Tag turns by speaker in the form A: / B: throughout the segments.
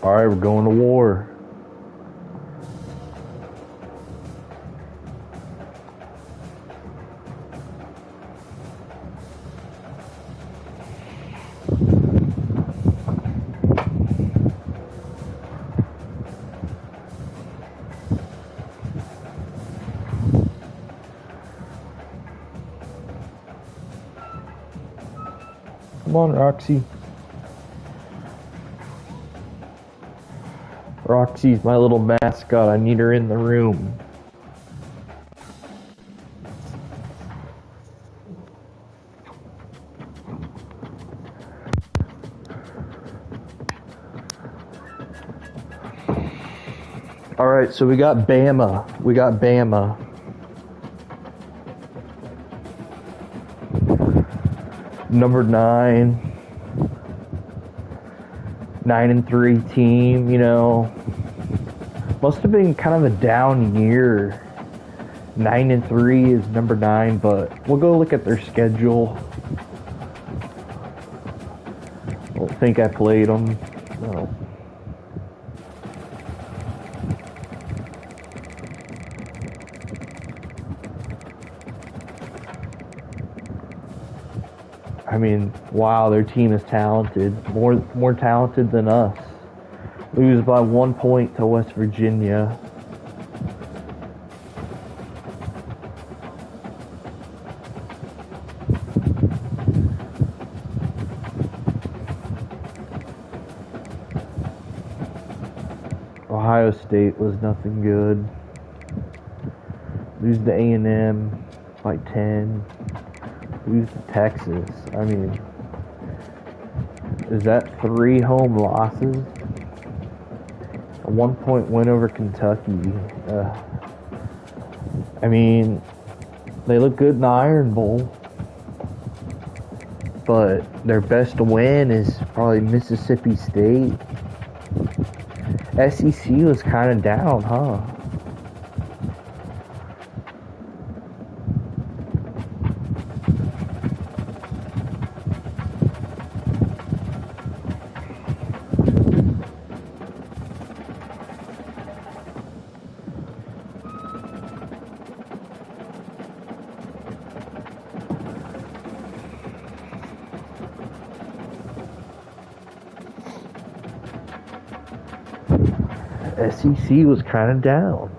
A: Alright, we're going to war. Come on, Roxy. Roxy's my little mascot. I need her in the room. Alright, so we got Bama. Number 9-3 team, you know. Must have been kind of a down year. 9-3 is number 9, but we'll go look at their schedule. I don't think I played them. No. I mean, wow, their team is talented. More talented than us. Lose by 1 point to West Virginia. Ohio State was nothing good. Lose to A&M by 10. Lose to Texas. I mean, is that 3 home losses? A 1 point win over Kentucky. I mean, they look good in the Iron Bowl, but their best win is probably Mississippi State. SEC was kind of down, huh? SEC was kind of down.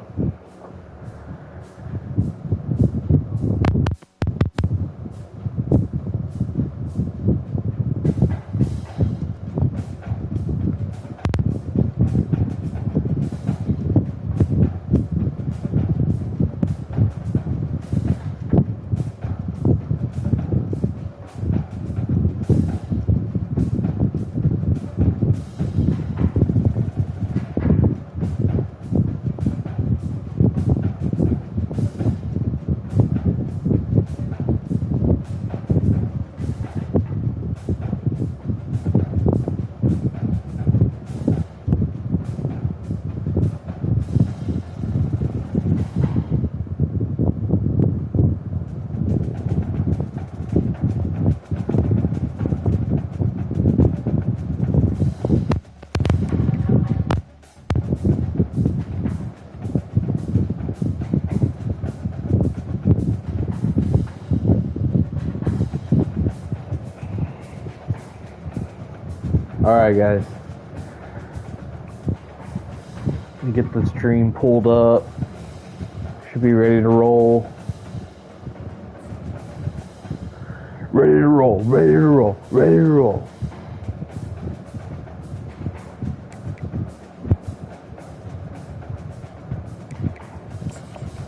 A: Alright guys, let me get the stream pulled up. Should be ready to roll. Ready to roll.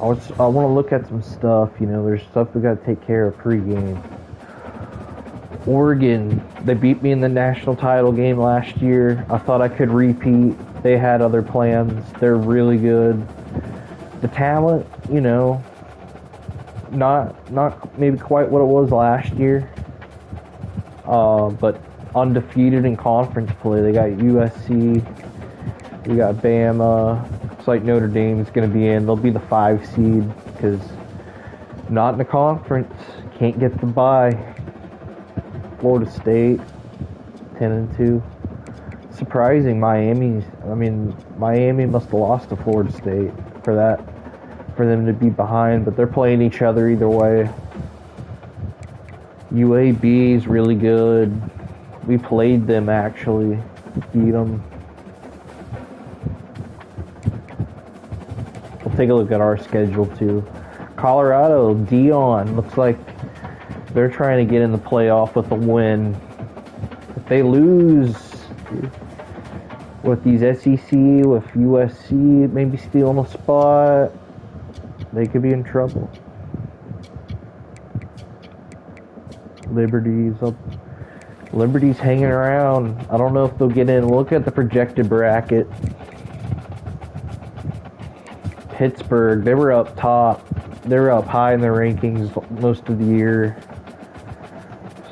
A: I want to look at some stuff, you know, there's stuff we got to take care of pregame. Oregon, they beat me in the national title game last year. I thought I could repeat. They had other plans. They're really good. The talent, you know, not maybe quite what it was last year. But undefeated in conference play. They got USC. We got Bama. Looks like Notre Dame is going to be in. They'll be the 5 seed because not in the conference. Can't get the bye. Florida State, 10-2. surprising. Miami must have lost to Florida State for them to be behind, but they're playing each other either way. UAB is really good. We played them actually, beat them. We'll take a look at our schedule too. Colorado, Dion, looks like they're trying to get in the playoff with a win. If they lose with these SEC, with USC maybe stealing a spot, they could be in trouble. Liberty's hanging around. I don't know if they'll get in. Look at the projected bracket. Pittsburgh, they were up top. They were up high in the rankings most of the year.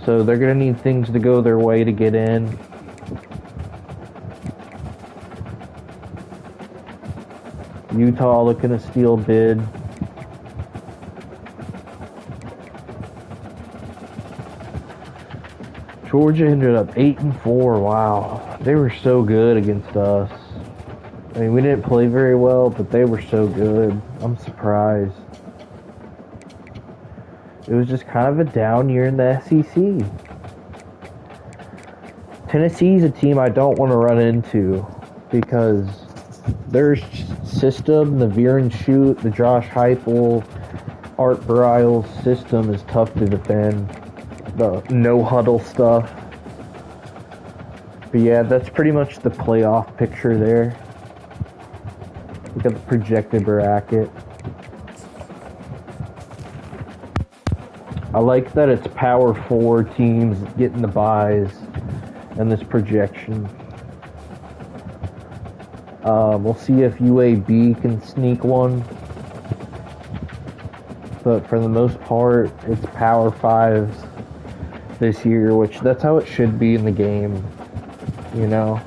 A: So they're going to need things to go their way to get in. Utah looking to steal bid. Georgia ended up 8-4. Wow. They were so good against us. I mean, we didn't play very well, but they were so good. I'm surprised. It was just kind of a down year in the SEC. Tennessee's a team I don't want to run into because their system, the veer and shoot, the Josh Heupel, Art Briles system is tough to defend. The no huddle stuff. But yeah, that's pretty much the playoff picture there. Look at the projected bracket. I like that it's Power 4 teams getting the buys and this projection. We'll see if UAB can sneak one. But for the most part, it's Power 5s this year, which that's how it should be in the game, you know?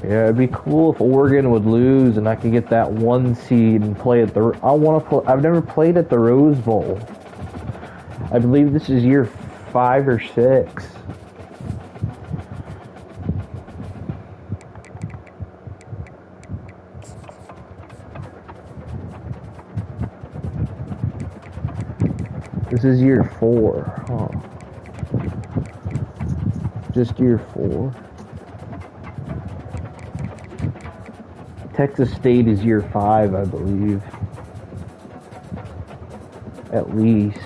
A: Yeah, it'd be cool if Oregon would lose and I could get that 1 seed and play at the... I've never played at the Rose Bowl. I believe this is year 5 or 6. This is year 4. Huh. Just year 4. Texas State is year 5, I believe. At least.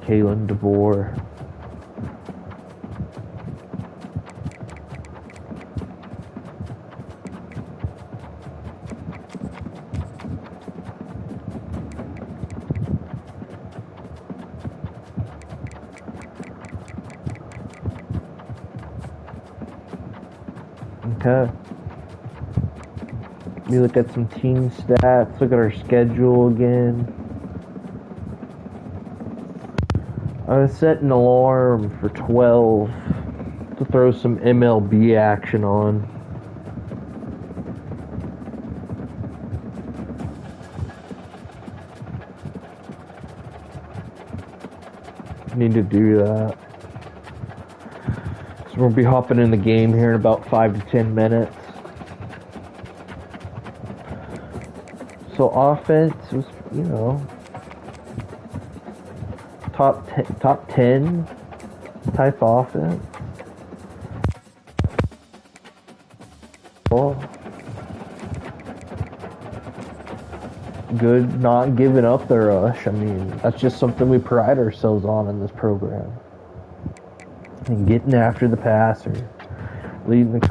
A: Kalen DeBoer. Okay. Let me look at some team stats. Look at our schedule again. I set an alarm for 12 to throw some MLB action on. Need to do that. So we'll be hopping in the game here in about 5 to 10 minutes. So offense was, you know, top 10 type offense. Well, good, not giving up the rush. I mean, that's just something we pride ourselves on in this program. And getting after the passer, leading the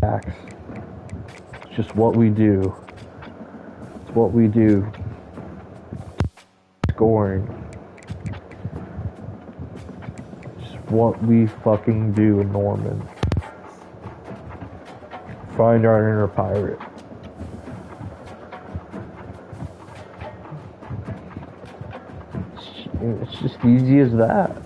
A: backs. It's just what we do. It's what we do. Scoring. Just what we fucking do in Norman. Find our inner pirate. It's just easy as that.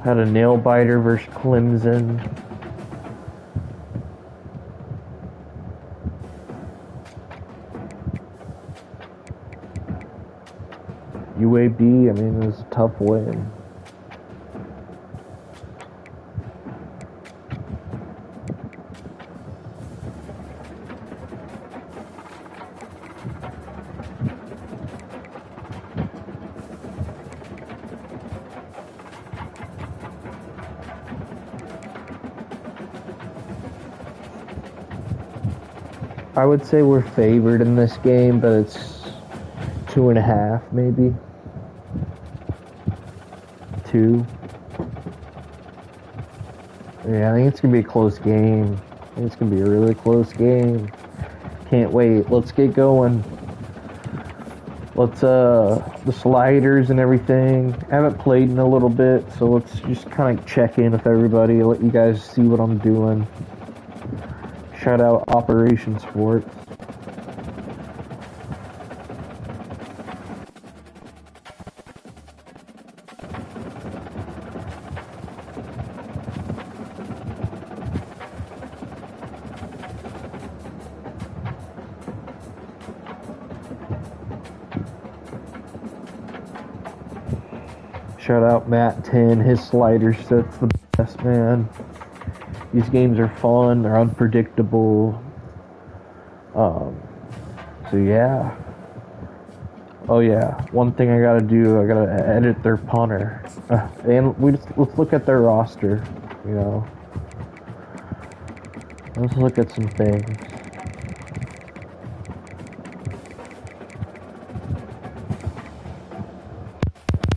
A: Had a nail biter versus Clemson. UAB, I mean, it was a tough win. I would say we're favored in this game, but it's 2.5 maybe. 2. Yeah, I think it's gonna be a close game. I think it's gonna be a really close game. Can't wait. Let's get going. Let's the sliders and everything. I haven't played in a little bit, so let's just kind of check in with everybody. Let you guys see what I'm doing. Shout out Operation Sports. Shout out Matt 10. His slider set's the best, man. These games are fun. They're unpredictable. So yeah. Oh yeah. One thing I gotta do, I gotta edit their punter. And let's look at their roster. You know. Let's look at some things.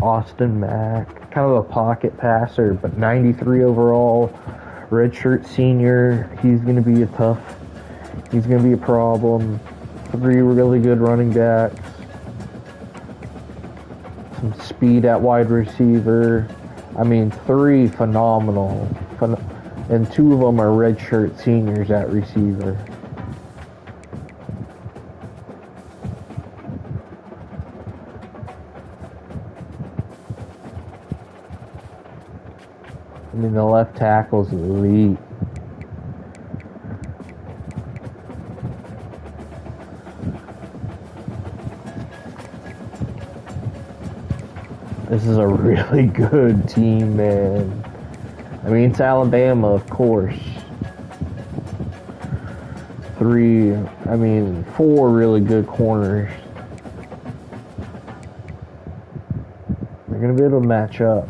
A: Austin Mack, kind of a pocket passer, but 93 overall, redshirt senior. He's going to be he's going to be a problem. 3 really good running backs. Some speed at wide receiver. I mean, 3 phenomenal. And 2 of them are redshirt seniors at receiver. I mean, the left tackle's elite. This is a really good team, man. I mean, it's Alabama, of course. 4 really good corners. They're going to be able to match up.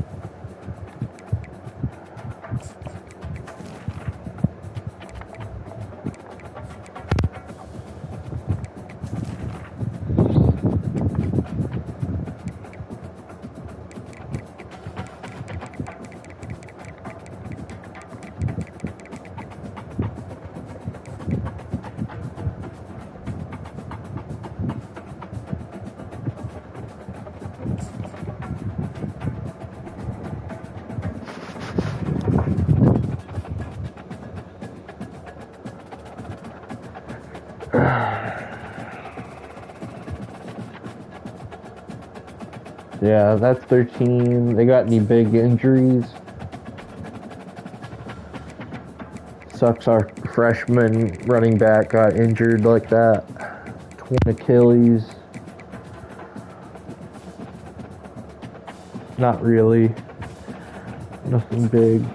A: Yeah, that's their team. They got any big injuries? Sucks our freshman running back got injured like that. Torn Achilles. Not really. Nothing big.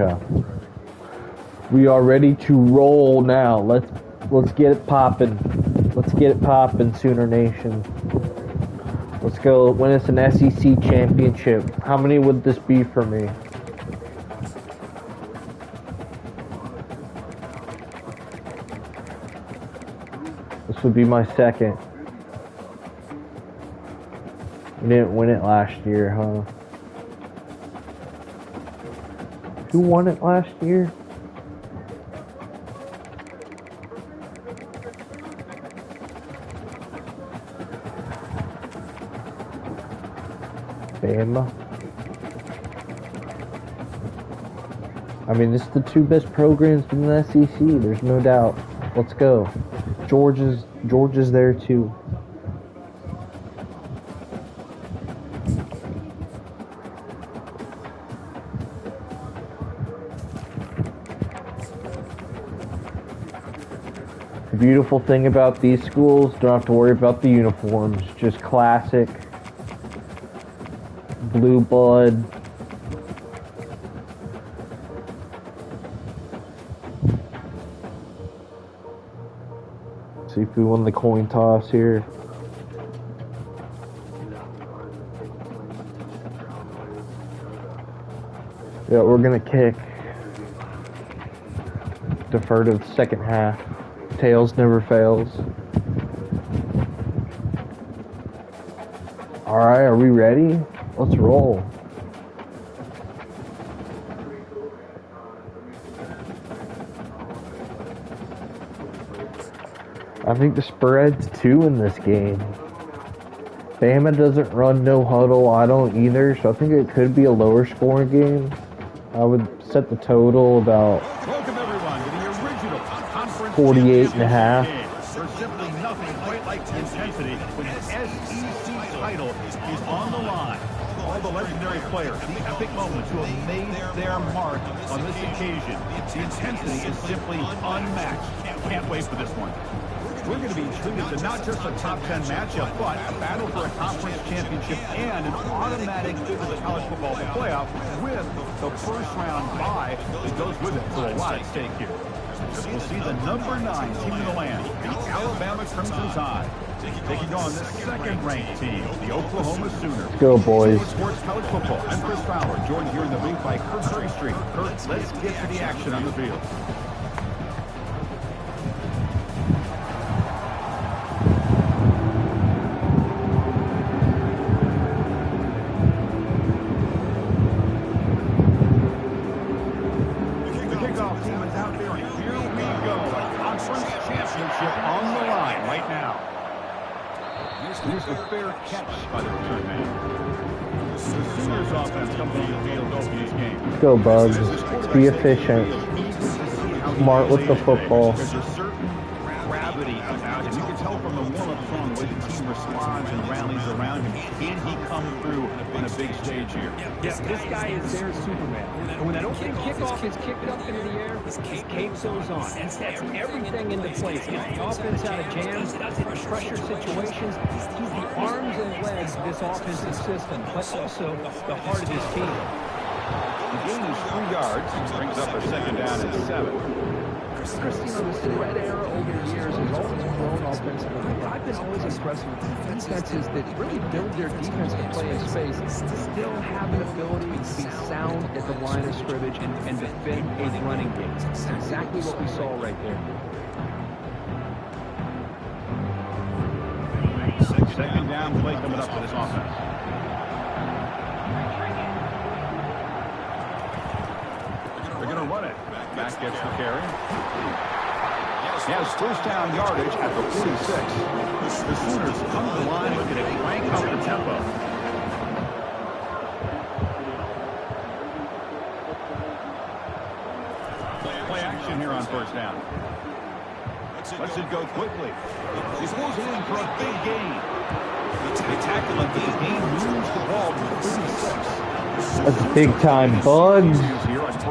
A: Okay. We are ready to roll now. Let's get it popping. Let's get it popping, Sooner Nation. Let's go win us an SEC championship. How many would this be for me? This would be my second. We didn't win it last year, huh? Who won it last year? Bama. I mean, this is the two best programs in the SEC. There's no doubt. Let's go. Georgia's there too. The beautiful thing about these schools, don't have to worry about the uniforms. Just classic blue blood. See if we won the coin toss here. Yeah, we're gonna kick. Defer to the second half. Tails never fails. Alright, are we ready? Let's roll. I think the spread's 2 in this game. Bama doesn't run no huddle. I don't either, so I think it could be a lower scoring game. I would set the total about 48.5.
B: There's simply nothing quite like the intensity when an SEC title is on the line. All the legendary players, the epic moments who have made their mark on this occasion. The intensity is simply unmatched. Can't wait for this one. We're going to be treated to not just a top 10 matchup, but a battle for a conference championship and an automatic to the college football playoff with the first round bye that goes with it. So a lot at stake here. We'll see the number 9 team in the land, the Alabama Crimson Tide, taking on the second-ranked team, the Oklahoma Sooners.
A: Let's go, boys.
B: Sports College Football. I'm Chris Fowler, joined here in the booth by Kurt Curry Street. Kurt, let's get to the action on the field. Here's the fair catch by the return man. The Sooners offense comes on the field over these games.
A: Let's go, Bugs. Be efficient. Smart with the football.
B: There's a certain gravity about him. You can tell from the warm-up song the way the team responds and rallies around him. Can he come through on a big stage here?
C: Yes, this guy is their Superman. And when that opening kickoff is kicked up into the air, his cape goes on. And sets everything into place. Gets the offense out of jams, pressure situations. He's the arms and legs of this offensive system, but also the heart of his team.
B: The gain is 3 yards. Brings up a second down and 7.
C: Christine, the spread era over the years has always grown offensively. I've been always impressed with defenses that really build their defense to play in space, still have an ability to be sound at the line of scrimmage and defend a running game. That's exactly what we saw right there.
B: Second down play coming up for this offense. They're going to run it. Back gets the carry. He has first down yardage at the 46. The Sooners come to the line and get a crank up the tempo. Play action here on first down. Lets it go quickly. He pulls it in for a big gain. They tackle it, but the gain moves the ball to the 36.
A: That's big time, Bugs.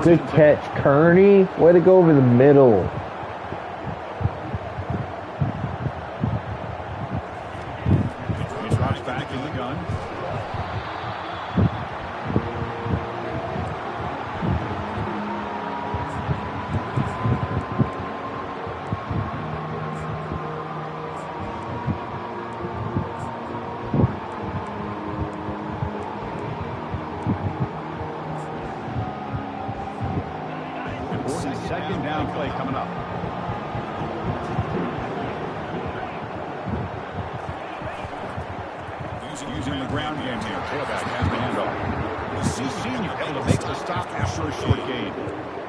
A: Good catch, Kearney. Way to go over the middle.
B: He drops back in the gun. Second down play coming up. Using the ground game here. Tailback has the handoff. The senior able to make the stop after a short gain.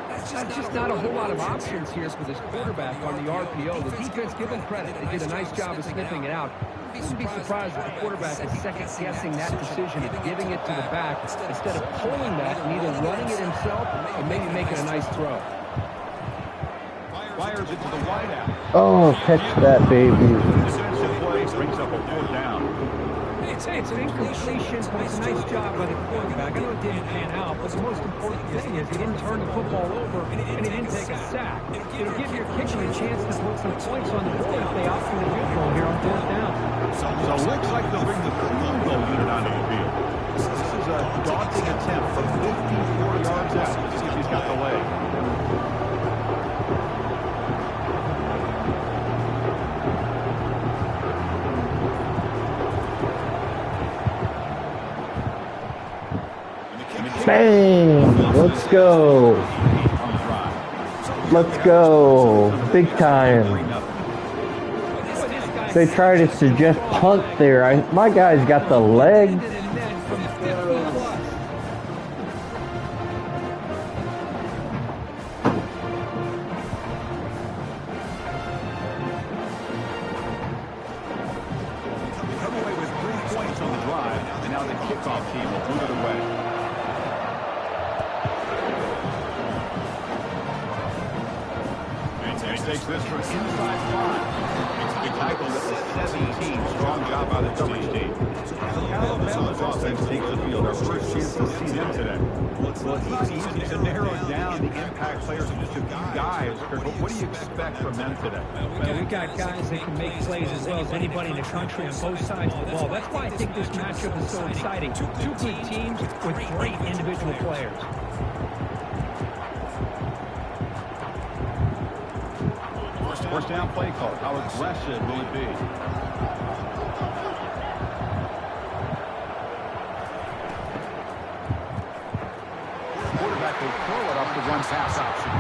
C: That's just not a whole lot of options here for this quarterback on the RPO. The defense, give them credit. They did a nice job of sniffing it out. Wouldn't be surprised if the quarterback is second-guessing that decision of giving it to the back instead of pulling that and either running it himself or maybe making a nice throw.
B: Fires it to the wideout.
A: Oh, catch that, baby.
B: Defensive play brings up a 4th down.
C: It's an incompletion, but it's a nice job by the quarterback. I know it didn't pan out, but the most important thing is he didn't turn the football over and he didn't take a sack. It'll give your kicker a chance to put some points on the board if they opt for the field goal here on 4th down.
B: So looks like they'll bring the field goal unit onto the field. This is a daunting attempt from 54 yards out. Let's see if he's got the leg.
A: Bang! Let's go. Let's go. Big time. They try to suggest punt there. My guy's got the legs.
B: Come away with 3 points on the drive, and now the kickoff team will move it away. Takes this from inside 5. It's tackled at the 17. Strong job by the coverage team. Alabama's offense takes the field. Our first chance to see them today. Well, it's easy to narrow down the impact players to just a few guys. What do you expect from them today?
D: Well, we got guys that can make plays as well as anybody in the country on both sides of the ball. That's why I think this matchup is so exciting. Two good teams with great individual players.
B: First down play call. How aggressive will it be? Quarterback will throw it off the run pass option.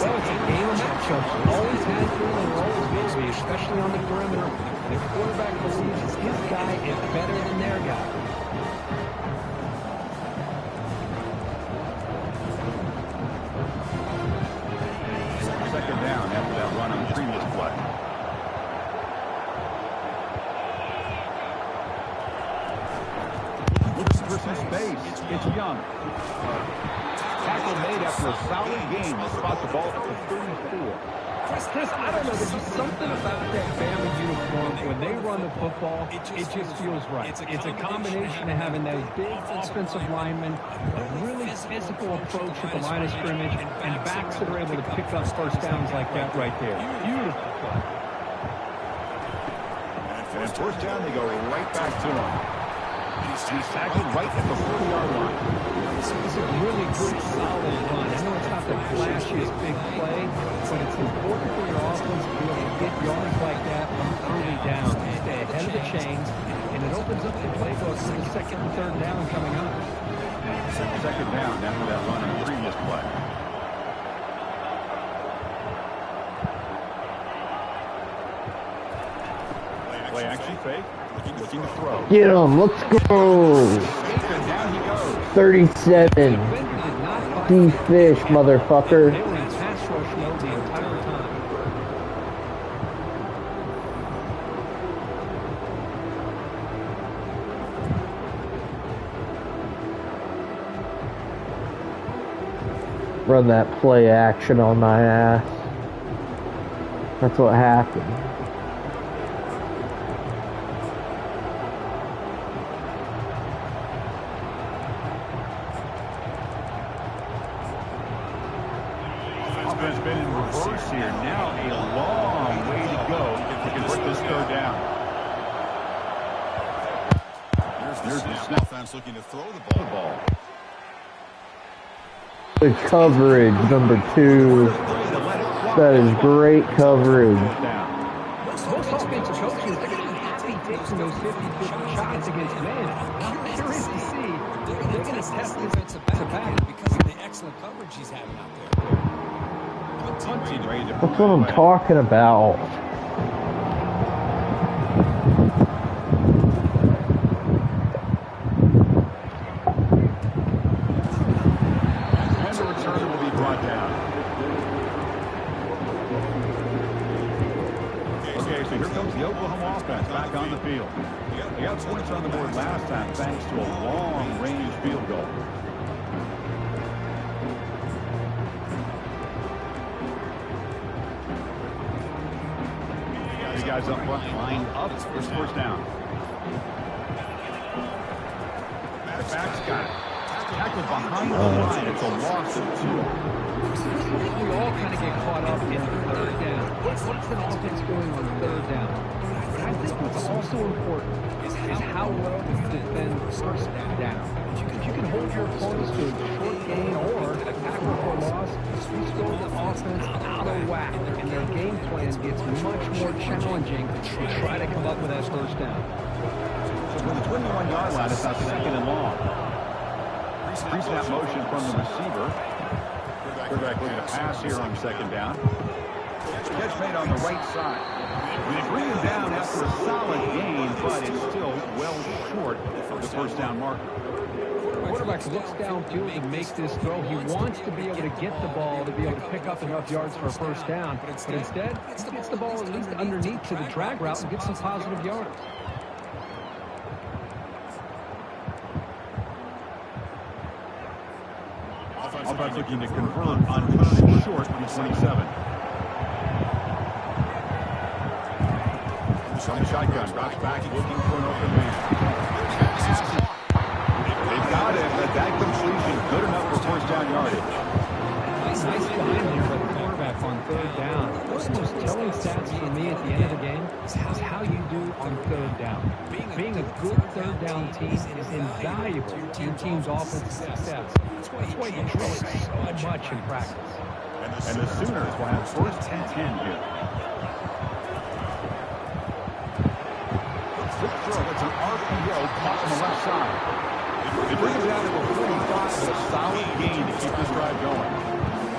C: Well, it's a game of matchups. Always has been and always will be, especially on the perimeter. The quarterback believes his guy is better than their guy.
B: Second down after that run on the previous play. Looking for some space. It's Young. Tackle made after a solid game. They spot the ball at the 34.
C: Chris, I don't know. There's just something about that Bama uniform. When they run the football, it just feels right. It's a combination of having those big offensive linemen, a really physical approach at the line of scrimmage, and backs that are able to pick up first downs like that right there. Beautiful play.
B: And first down, they go right back to him. He's tackled right at the 40-yard line.
C: This is a really good, solid run. I know it's not the flashiest big play, but it's important for your offense to be able to get yards like that early down, stay ahead of the chains, and it opens up the playbook for the second and third down coming up.
B: Second down after that run on the previous play. Play action fake. Looking to throw.
A: Get him. Let's go.
B: And down he goes.
A: 37. D-fish, motherfucker.
C: They were in pass rush mode the entire time.
A: Run that play action on my ass. That's what happened.
B: Offense been in reverse here. Now a long way to go to convert this third down. There's the snap. Offense looking to throw the ball.
A: Good coverage, number 2. That is great coverage.
C: Most offensive coaches, they're going to be happy taking those 50-50 shots against man. I'm curious to see if they're going to test this back
E: because of the excellent coverage he's having out there.
B: punting ready to
A: That's what I'm talking about.
B: And the return will be brought down. Okay, so here comes the Oklahoma offense back on the field. They got points on the board last time thanks to a long-range field goal. Three guys up front, lined up. It's first down. The back's got it. Tackle behind the line. It's a loss of 2.
C: We all kind of get caught up in third down. What's an offense doing on third down? But I think what's also important is how well you defend first down. If you can hold your opponents to a short gain or a tackle for loss, you throw the offense out of whack, and their game plan gets much more challenging to try to come up with that first down.
B: So from the 21-yard line, it's now second and long. Pre-snap motion from the receiver. Quarterback looking to pass here on second down. Catch made on the right side. We bring him down after a solid gain, but it's still well short of the first down marker.
C: Quarterback looks downfield to make this throw. He wants to be able to get the ball to be able to pick up enough yards for a first down. But instead, he gets the ball at least underneath to the drag route and gets some positive yards.
B: Offense looking to convert on third and short from 27. From the shotgun, drops back looking for an open man. They've got it, but that completion good enough for first down yardage.
C: Nice time here by the quarterback on third down. One of the most telling stats for me at the end of the game is how you do on third down. Being a good third down team is invaluable to your team's offensive success. That's why you drill it so much in practice.
B: And the Sooners will have first and 10 here. Quick throw, it's an RPO caught on the left side. It brings it down to a 45 with a solid gain to keep this drive going.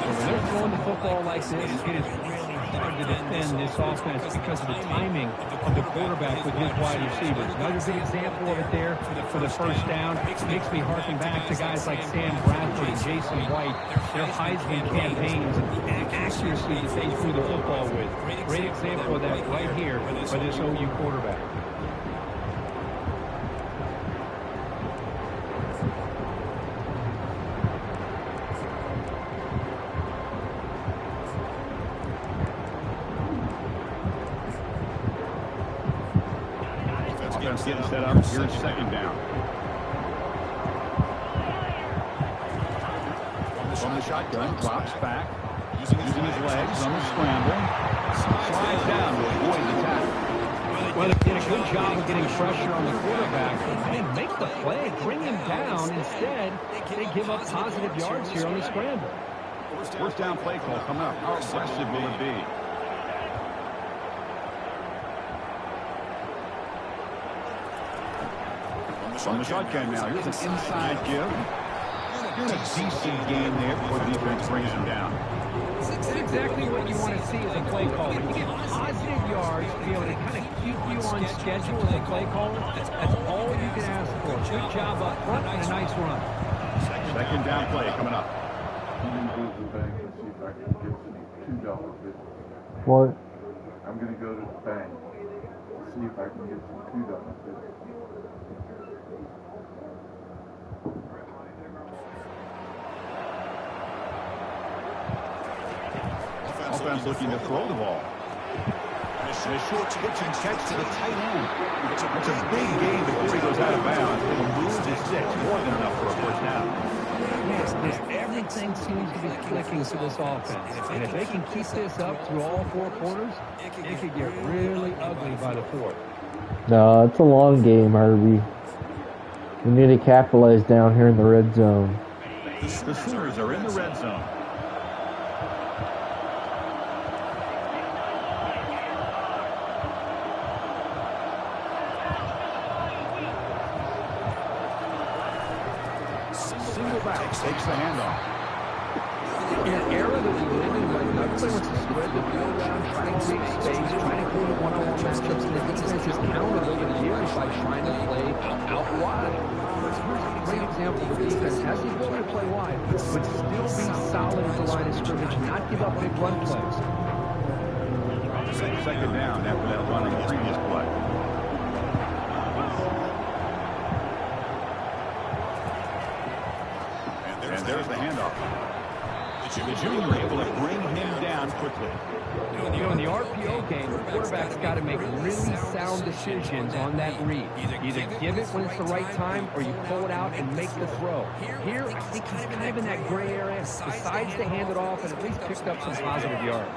C: When they're throwing the football like this, it is really hard to defend this offense because of the timing of the quarterback with his wide receivers. Another good example of it there for the first down. It makes me harken back to guys like Sam Bradford and Jason White, their Heisman campaigns and accuracy that they threw the football with. Great example of that right here by this OU quarterback.
B: Offense getting set up. Here's second down. From the shotgun, drops back. Using his legs on the scramble. Slides down to avoid the tackle.
C: Well, they did a good job of getting pressure on the quarterback. They didn't make the play, bring him down. Instead, they give up positive yards here on the scramble.
B: First down play call coming up. How aggressive will it be? From the shotgun now. Here's an inside give. Doing a decent game there before the defense brings him down.
C: That's exactly what you want to see as a play caller. You get positive yards to be able to kind of keep you on schedule as a play caller. That's all you can ask for. Good job up front and a nice run.
B: Second down play coming up.
A: What?
E: I'm going to go to the bank and see if I can get some $2.
B: Offense looking to throw the ball. And a short pitch and catch to the tight end. It's a big gain before he goes out of bounds. It'll move to 6, more than enough for a first down.
C: Yes, everything seems to be clicking for this offense. And if they can keep this up through all 4 quarters, it could get really ugly by the 4th.
A: No, it's a long game, Herbie. We need to capitalize down here in the red zone.
B: The Sooners are in the red zone. Single back takes the handoff.
C: In an era that we live in right now, play wants to spread the field around, try to create space, try to create one-on-one matchups, and the defense has countered over the years by trying to play out wide. Here's a great example of the defense has the ability to play wide, but still be solid at the line of scrimmage and not give up big run plays.
B: Second down after that run in the previous play. And there's the handoff. The junior able to bring him down quickly.
C: You know, in the RPO game, the quarterback's got to make really sound decisions on that read. Either give it when it's the right time, or you pull it out and make the throw. Here, I think he's kind of in that gray area, decides to hand it off, and at least picked up some positive yards.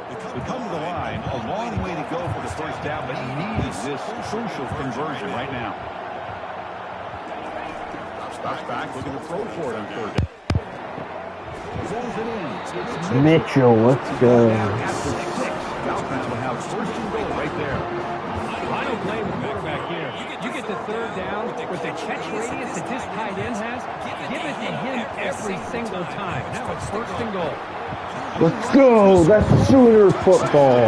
B: We come to the line, a long way to go for the first down, but needs this crucial conversion right now. Stops back, looking to throw for it on third down.
A: Mitchell, let's go.
B: After 6, Falcons will have first and goal right there.
D: I don't blame the quarterback here. You get the third down with the catch radius that this tight end has. Give it to him every single time. Now it's first and goal.
A: Let's go. That's Sooner football.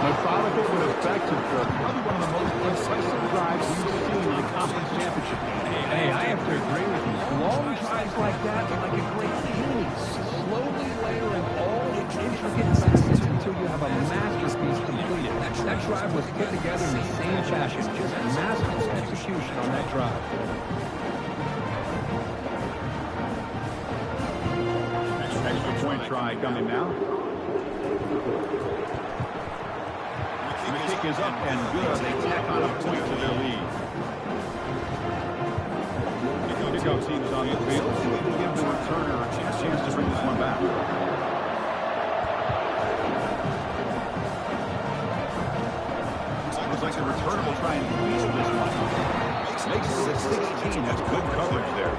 B: Methodical but effective. Probably one of the most impressive drives we've seen in the conference championship game.
C: Hey, I have to agree with you. Long drives like that are like a great team. Slowly layering all the intricate facets until you have a masterpiece completed. That drive was put together in the same fashion. Just masterful execution on that drive.
B: Extra point try coming now. The kick is up and good. They tack on a point to their lead. Kickoff teams on the field. See if we can give the returner a chance to bring this one back. Looks like the returner will try and field this one. Makes it a 16. That's good coverage there.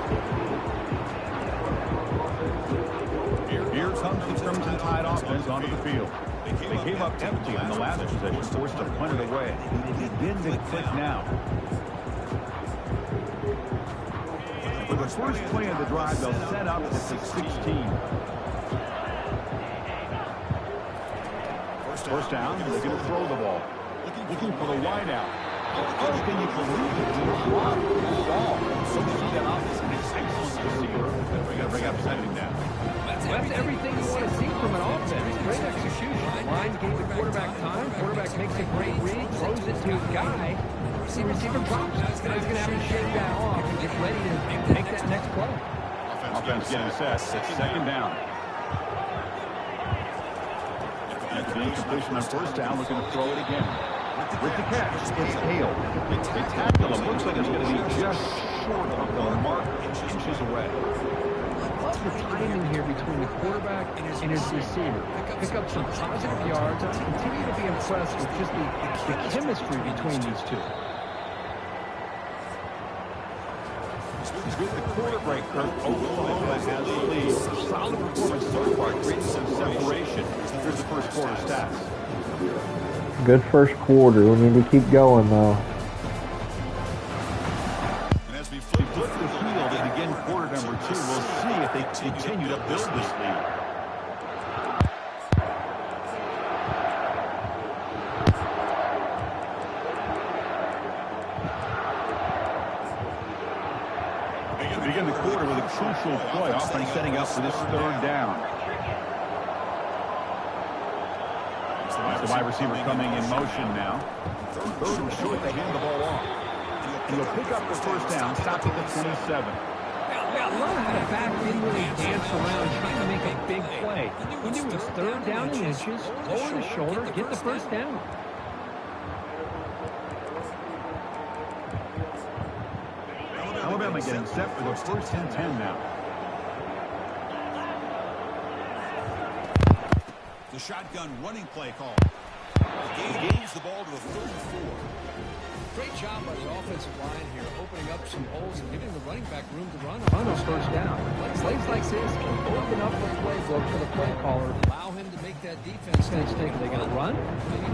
B: Here comes the Crimson Tide offense onto the field. They came up empty on the last possession, forced to punt it away. They begin to click now. For the first play of the drive, they'll set up at the 16. First down, they're going to throw the ball. Looking for the wide out. Oh, can you believe it? He dropped the ball. So we see that offense an excellent receiver. We got to bring up second down.
C: That's everything you want to see from an offense. Great execution. Line gave the quarterback time. Quarterback makes a great read, throws it to a guy. The receiver drops it. He's going to have to shake that off and get ready to make that next play.
B: Offense getting set. It's second down. After the incompletion on first down, looking to throw it again. With the catch, it's Hale. They tackle him. Looks like it's going to be just short of the mark, inches away.
C: Love the timing here between the quarterback and his receiver. Pick up some positive yards. I continue to be impressed with just the chemistry between these two.
B: With the quarter breaker, Oklahoma has the lead. Solid performance so far, creating some separation. Here's the first quarter stats.
A: Good first quarter. We need to keep going, though.
B: And as we flip the field and begin quarter number 2, we'll see if they continue to build this lead. Begin the quarter with a crucial play, often setting up for this third down. The wide receiver coming in motion now. Third and short, they hand the ball off. And he'll pick up the first down, stop at the 27.
C: Learn how to back in really dance around trying to make a big play. He knew it was third down in inches, lower the shoulder, get the first down.
B: Alabama getting set for the first and 10 now.
F: The shotgun running play call. Gains the ball to the 34.
C: Great job by the offensive line here, opening up some holes and giving the running back room to run on those first down. Plays like this can open up the playbook for the play caller. Allow him to make that defense mistake. They got to run,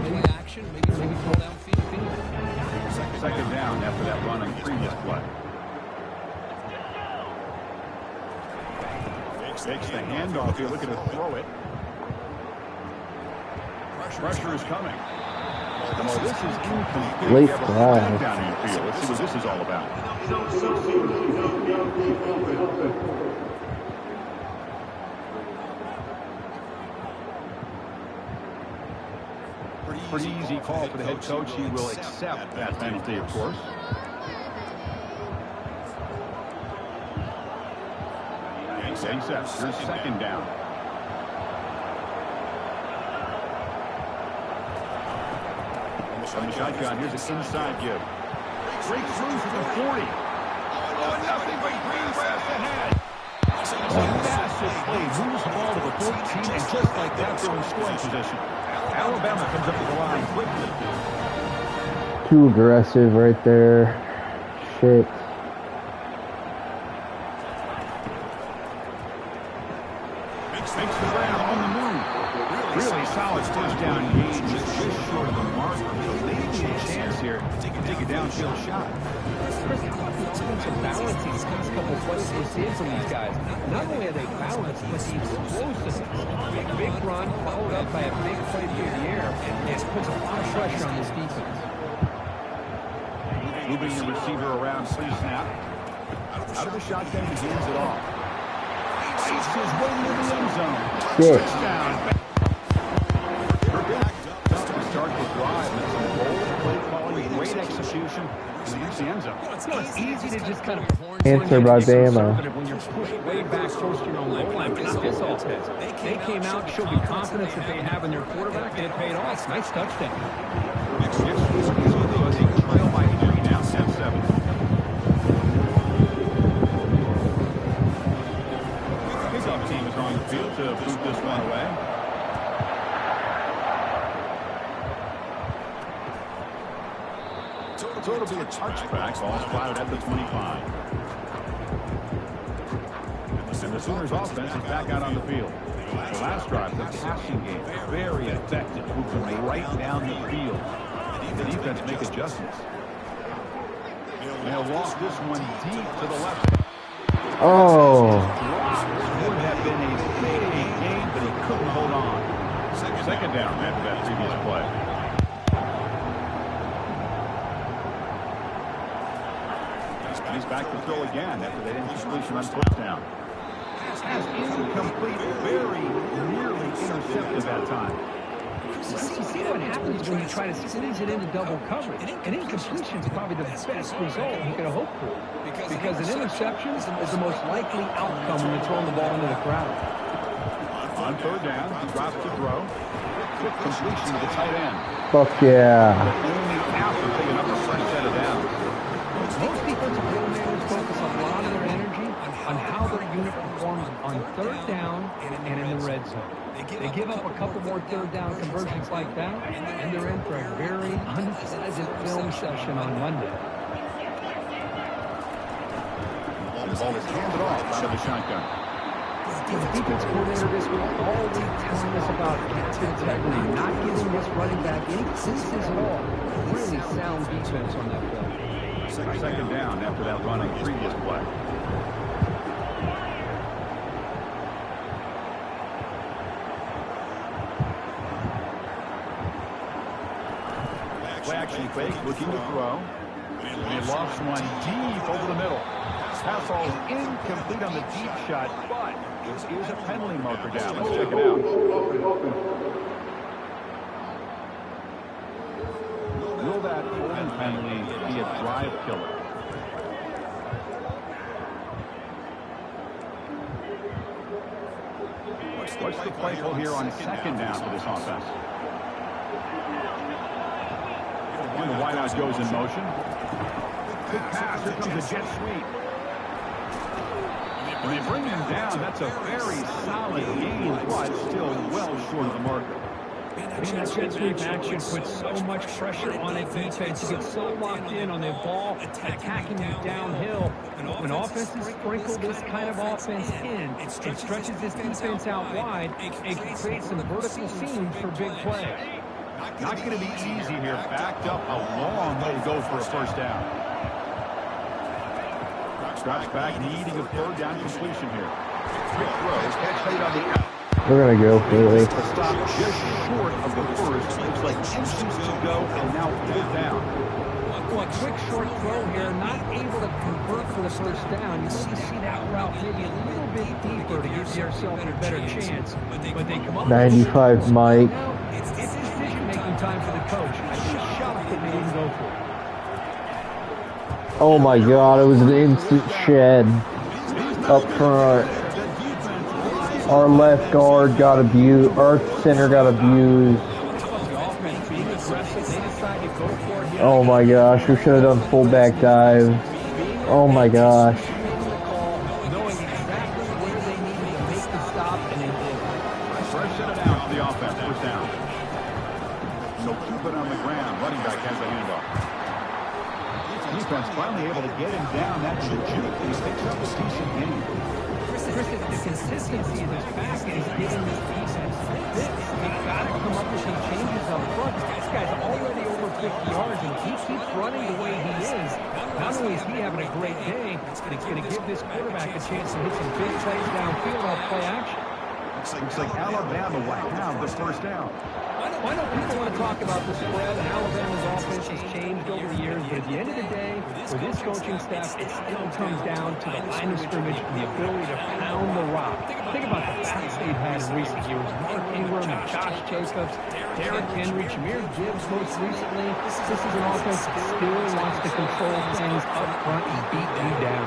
C: maybe action, maybe throw downfield.
B: Second down after that run on previous play. Takes the handoff here, looking to throw it. Pressure is coming. Well, this is incomplete.
A: Late
B: Down
A: flag.
B: infield. Let's see what this is all about. Pretty easy call for the head coach. He will accept that penalty, of course. He's set. Here's second down. From the shotgun, here's an inside give. Breaks through for the 40. Oh, nothing but green grass ahead. Massive play. Moves the ball to the 14, and just like that, they're in scoring position. Alabama comes up to the line quickly.
A: Too aggressive right there. Shit.
B: Makes the ground on the move. Really solid first down gauge, just short of the marker. Maybe a chance here to take a downfield shot.
C: Chris, how about the offensive balance these past couple of plays we're seeing from these guys? Not only are they balanced, but the explosiveness. Big run followed up by a big play through the air, and it puts a lot of pressure on this defense.
B: Moving the receiver around pre-snap. Out of the shotgun, he hands it off. Ice his way into the end zone.
A: Shit.
B: Touchdown. Start the drive. That's some bold play calling, great execution. And here's the end zone.
C: It's easy to just kind of
A: Answer by Bama.
C: when you're pushed way back close to your own goal line. But not this offense. They came out, showed the confidence that they have in their quarterback, and it paid off. Nice touchdown.
B: Trail by 3 now, 10-7. Kickoff team is on the field to boot this one away. So it'll be a touchback. Ball spotted at the 25. And the Sooners offense is back out on the field. The last drive, the passing game, very effective. Moving right down the field. The defense make adjustments. They'll walk this one deep to the left.
A: Oh.
B: Would have been a big game, but he couldn't hold on. Second down after that previous play. He's back to throw again after that incompletion on first down. Pass incomplete, very nearly intercepted that time.
C: You see what happens when you try to squeeze it into double coverage. An incompletion is probably the best result you could have hoped for. Because an interception is the most likely outcome when you're throwing the ball into the crowd.
B: On third down, he drops to throw. Quick completion to the tight end.
A: Fuck yeah.
B: Only after taking up the first set of downs.
C: Most defensive coordinators focus a lot of their energy on how their unit performs on third down and in the red zone. They give up a couple more third down conversions like that, and they're in for a very unpleasant film session on Monday.
B: The ball is handed off out of the shotgun.
C: The defense coordinator this week all week telling us about integrity, not giving this running back any cleases at all. Really sound defense on that play.
B: Second down after that run on the previous play. Play action fake, looking to throw. And he lost one deep over the middle. Pass ball is incomplete on the deep shot, but there is a penalty marker down. Let's check it out. Will that holding penalty be a drive killer? What's the play call here on second down for this offense? And the wideout goes in motion. Good pass. Here comes a jet sweep. When they bring him down, that's a very solid gain, but still well short of the marker.
C: I mean, that jet sweep action puts so much pressure on a defense. You get so locked in on the ball, attacking you downhill. When offenses sprinkle this kind of offense in, it stretches this defense out wide and can create some vertical seams for big plays.
B: Not going to be easy here. Backed up a long way to go for a first down. Drops back, needing a third down completion here. Quick throw. Catch made on the out.
A: We're gonna go for it.
B: The stop just short of the first. Looks like 2 seconds to go, and now 4th down.
D: Well, a quick short throw here, not able to convert for the first down. You need to see that route maybe a little bit deeper to give yourself a better chance. But they come up
A: 95 Mike.
D: It's decision-making time for the coach. I'd be shocked if they didn't go for it.
A: Oh my god, it was an instant shed up front. Our left guard got abused. Our center got abused. Oh my gosh, we should have done fullback dive. Oh my gosh.
D: Knowing exactly where they needed to make the stop, and they did.
B: Fresh set it out on the offense. 1st down. So keep it on the ground. Running back has the handoff. Defense finally able to get him down. That should juke. He picks up a decent gain.
D: Chris, the consistency of this back is giving this defense this. They've got to come up with some changes up front. This guy's already over 50 yards, and he keeps running the way he is. Not only is he having a great day, but it's going to give this quarterback a chance to hit some big plays downfield off play action.
B: Looks like Alabama will have the 1st down.
D: I know people want to talk about the spread, and Alabama's offense has changed over the years, but at the end of the day, for this coaching staff, it still comes down to the line of scrimmage and the ability to pound the rock. Think about the backs they've had in recent years. Mark Ingram, Josh Jacobs, Derrick Henry, Jahmyr Gibbs most recently. This is an offense that still wants to control things up front and beat you down.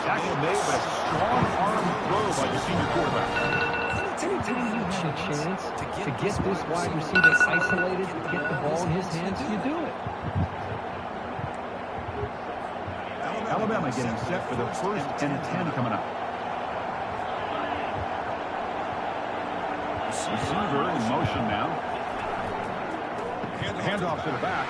B: Tackle made, but a strong arm throw by the senior quarterback.
D: Anytime you have a chance to get this wide receiver isolated, get the ball in his hands, you do it.
B: Alabama getting set for the 1st and 10 coming up. Receiver in motion now. Handoff to the back.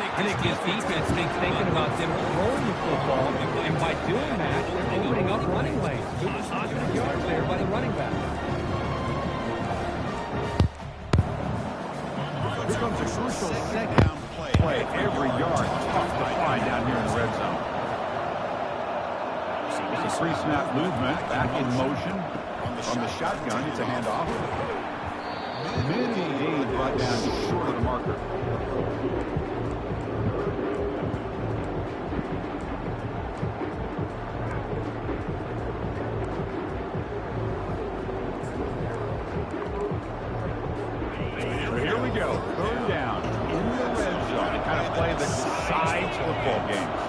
D: I think his defense is thinking about them throwing the football, and by doing that, they're opening up running lanes. Good positive yards there by the running back.
B: Here comes a crucial second play. Every yard tough to find down here in the red zone. It's a pre-snap movement, back in motion. From the shotgun, it's a handoff. Many gains brought down short of the marker. Here we go. 3rd down in the red zone. The kind of play that decides football games.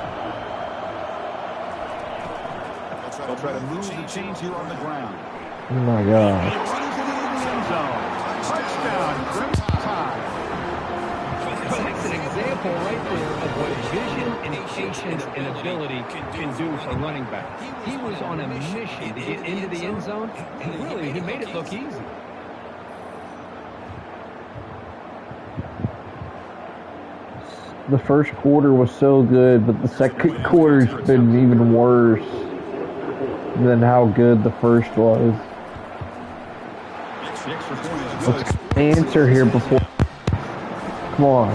B: They'll try to move the chains here on the ground.
A: Oh my gosh.
B: Runs into the end zone. Touchdown. Great time.
D: That's an example right there of what vision and patience and ability can do for running back. He was on a mission to get into the end zone, and really, he made it look easy.
A: The first quarter was so good, but the second quarter's been even worse than how good the first was. Let's answer here before. Come on.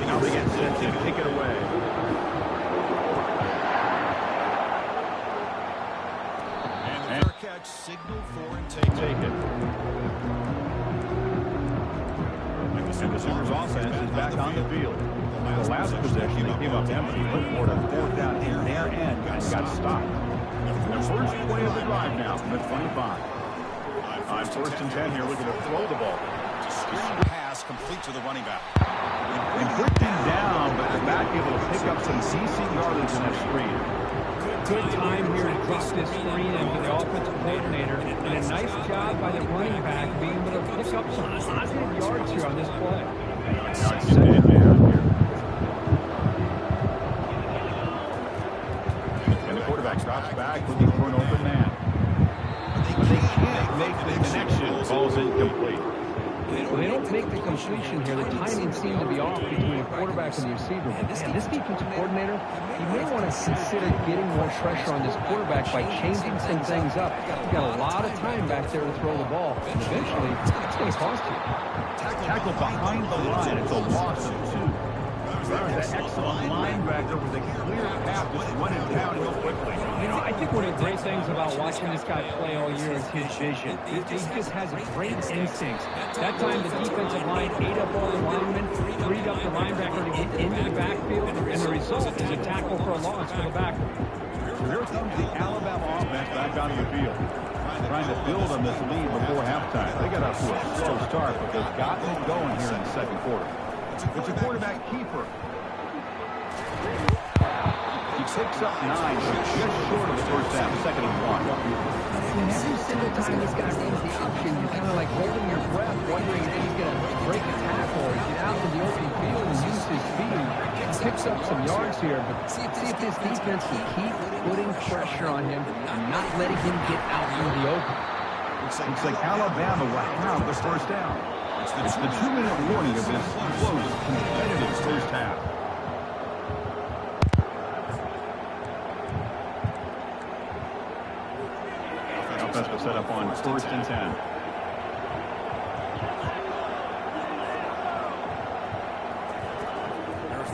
B: Now they get set to take it away. And their catch, signal for and take it. And the Sooners offense is back on the field. The last possession, they came up empty, but for the 4th down in their end, and got stopped. The first play of the drive now from the 25. On 1st and 10 here, looking to throw the ball.
F: Screen pass complete to the running back.
B: And quick thing down, but the back able to pick up some decent yardage in that screen.
D: Good time here to drop this screen into the offensive coordinator, and a nice job by the running back being able to pick up some positive yards here on this play.
B: And the quarterback drops back looking for an open man. But they can't make the connection. Ball's incomplete.
C: Well, they don't make the completion here. The timing seemed to be off between the quarterback and the receiver. But man, this defensive coordinator, he may want to consider getting more pressure on this quarterback by changing some things up. He's got a lot of time back there to throw the ball. And eventually, it's going to cost you.
B: Tackle behind the line. It's a loss of 2. There's that excellent linebacker with a clear path, just running down real quickly.
D: You know, I think one of the great things about watching this guy play all year is his vision. He just has great instincts. That time, the defensive line ate up all the linemen, freed up the linebacker to get into the backfield, and the result is a tackle for a loss for the backer.
B: So here comes the Alabama offense back onto the field, trying to build on this lead before halftime. They got off to a slow start, but they've gotten it going here in the second quarter. It's a quarterback keeper. He picks up 9, just short of the first down, 2nd and 1.
C: And every single time this guy runs the option, you're kind of like holding your breath, wondering if he's going to break a tackle or get out to the open field and use his speed. He picks up some yards here, but see if this defense can keep putting pressure on him and not letting him get out into the open.
B: Looks like Alabama will have the first down. It's the 2-minute warning of this close, competitive first half. Offense will set up on 1st and 10.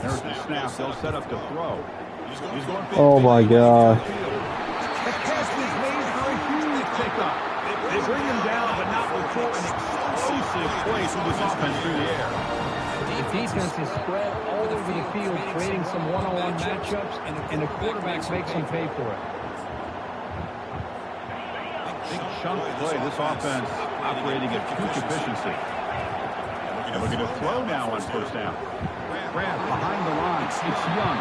B: There's the snap. They'll set up to throw.
A: Oh my gosh.
B: The catch is made for a huge pickup. They bring him down, but not before an explosive play through this offense through the air.
D: The defense is spread all over the field, creating some one-on-one matchups, and the quarterback makes them pay for it.
B: Big chunk play. This offense operating at peak efficiency. Looking to throw now on 1st down. Grant behind the line. It's Young.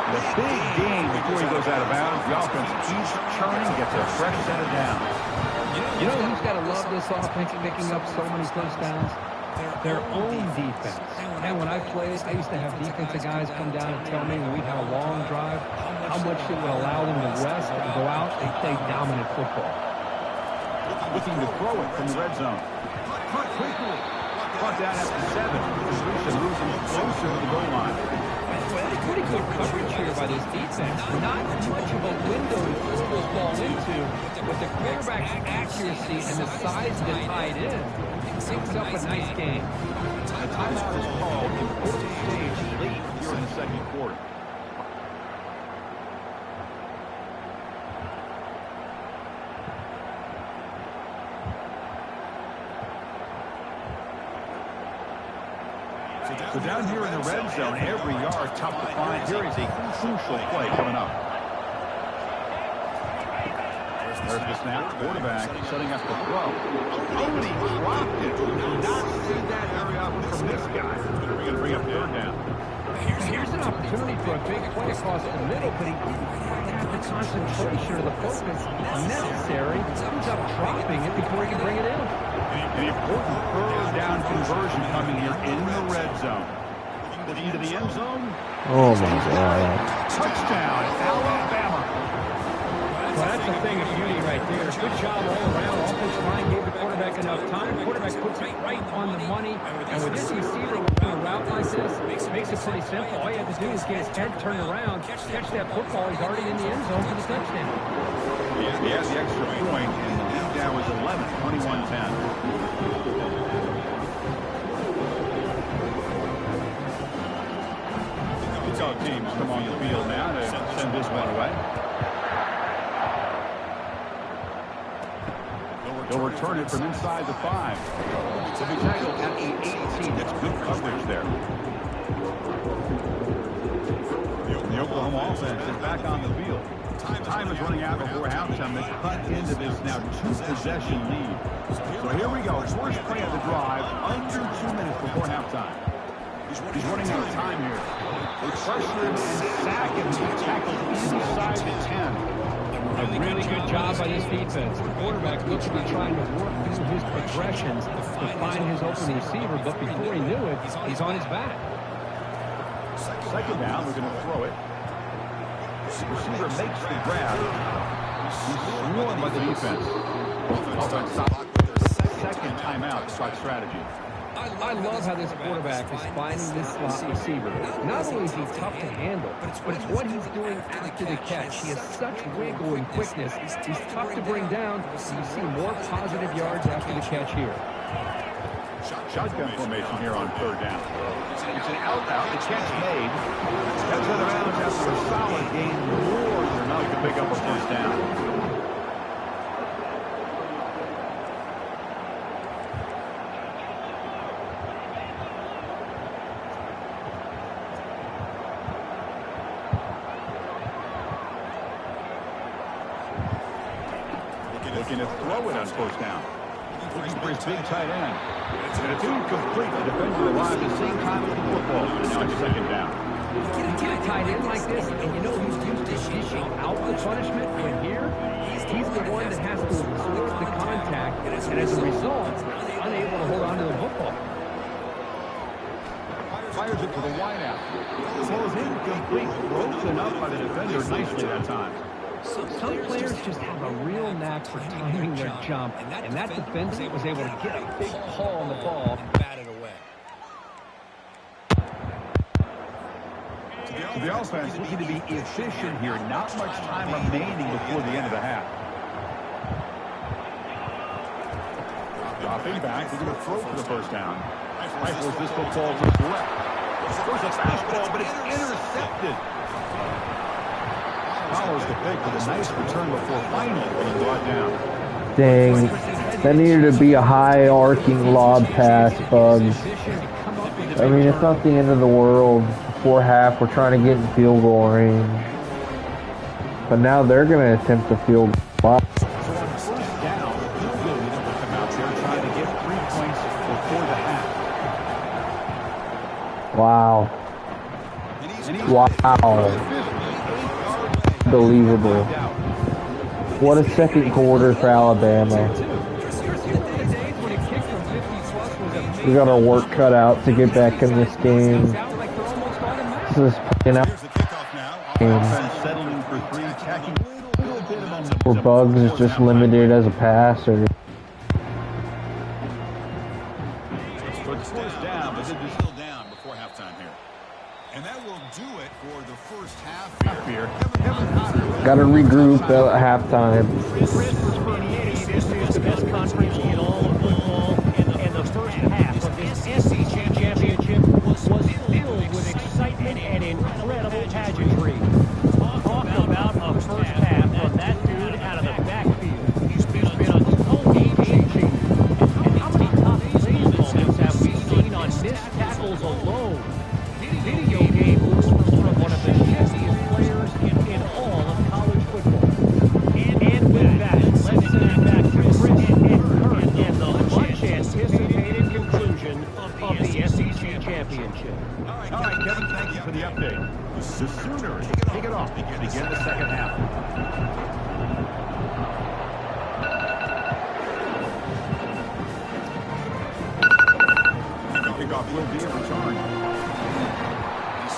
B: The big gain before he goes out of bounds. The offense keeps churning, gets a fresh set of downs.
C: You know who's got to love this offense picking up so many first downs?
D: Their own defense. And when I played, I used to have defensive guys come down and tell me when we'd have a long drive how much it would allow them to rest and go out and play dominant football.
B: Looking to throw it from the red zone. Cut quickly. Brought down at the 7. Patricia moves him closer to the goal line.
D: Pretty good coverage here by this defense. Not much of a window to throw this ball into, but the quarterback's accuracy and the size of the tight end picks up a nice game.
B: A timeout is called. Important stage late here in the second quarter. So down here in the red zone, every yard tough to find. Here is a crucial play coming up. There's the snap. Quarterback setting up the throw. Oh, and he dropped it. Did not see that area up from this guy. We're going to bring up 3rd down.
D: Here's an opportunity for a big play across the middle, but he didn't have the concentration or the focus necessary. He ends up dropping it before he can bring it in.
B: An important 3rd down conversion coming here in the red zone. Into the end zone.
A: Oh my God.
B: Touchdown, Alabama.
D: Well, that's the thing of beauty right there. Good job all around. Offensive line gave the quarterback enough time. Quarterback puts it right on the money. And with this receiver running a route like this, it makes it pretty simple. All you have to do is get his head turned around, catch that football. He's already in the end zone for the touchdown.
B: Yeah, he has the extra point, and the lead now is 11, 21-10. Both teams come on the field now to send this one away. They'll return it from inside the 5. They'll be tackled at the 18. That's good coverage there. The Oklahoma offense is back on the field. Time is running out before halftime. They cut into this now 2-possession lead. So here we go. First play of the drive, under 2 minutes before halftime. He's running out of time here. They pressure him and sack him. He tackled inside the 10.
D: A really good job by this defense. The quarterback looks to be trying to work through his progressions to find his open receiver, but before he knew it, he's on his back.
B: Second down, we're going to throw it. The receiver makes the grab. He's swarmed by the defense. Offense stops with their second timeout, clock strategy.
C: I love how this quarterback is finding this slot receiver. Not only is he tough to handle, but it's what he's doing after the catch. He has such wiggle and quickness. He's tough to bring down, so you see more positive yards after the catch here.
B: shotgun formation here on third down. It's an out. The catch made. Heads out of bounds after a solid gain. More than enough to pick up a first down. Looking to throw it on first down. Looking for his big tight end. And it's incomplete. The defender arrived at the same time with the football. Now it's second down.
D: Get a tight end like this, and you know he's used to dishing out the punishment. But here, he's the one that has to inflict the contact, and as a result, unable to hold on to the football.
B: Fires it to the wideout. Throws incomplete. Broken up by the defender nicely that time.
D: Some players just have a real knack for timing their jump, and that defensive was able to get a big haul on the ball and bat it away.
B: The offense looking to be efficient here. Not much time remaining before the end of the half. Dropping back, they're going to throw for the first down. Rifles this football to the left. There's a fastball, but it's intercepted. Follows the pick with a nice return before finally being brought down.
A: Dang. That needed to be a high arcing lob pass, Bugs. I mean, it's not the end of the world. Before half, we're trying to get in field goal range. But now they're going to attempt the field goal.
B: So on first down, field goal unit will come out there trying to get 3 points before the half.
A: Wow. Wow. Unbelievable. What a second quarter for Alabama. We got our work cut out to get back in this game. This is playing out. Where Bugs is just limited as a passer.
F: First down, but they're still down before halftime here. And that will do it for the first half here.
A: Got to regroup at halftime.
D: This is the best conference in all of football, and the first half of this SEC championship was filled with excitement and incredible pageantry. Talk about a first half from that dude out of the backfield. He's been a total game-changing. And how many top plays moments have we seen on missed tackles alone? Video game moves from one of the heaviest players in all of college football. And with that, let's send it back to Chris and Kurt and the much-anticipated conclusion of the SEC Championship.
B: All right, Kevin, thank you for the update. The Sooners kick it off to begin the second half. The kickoff will be a return.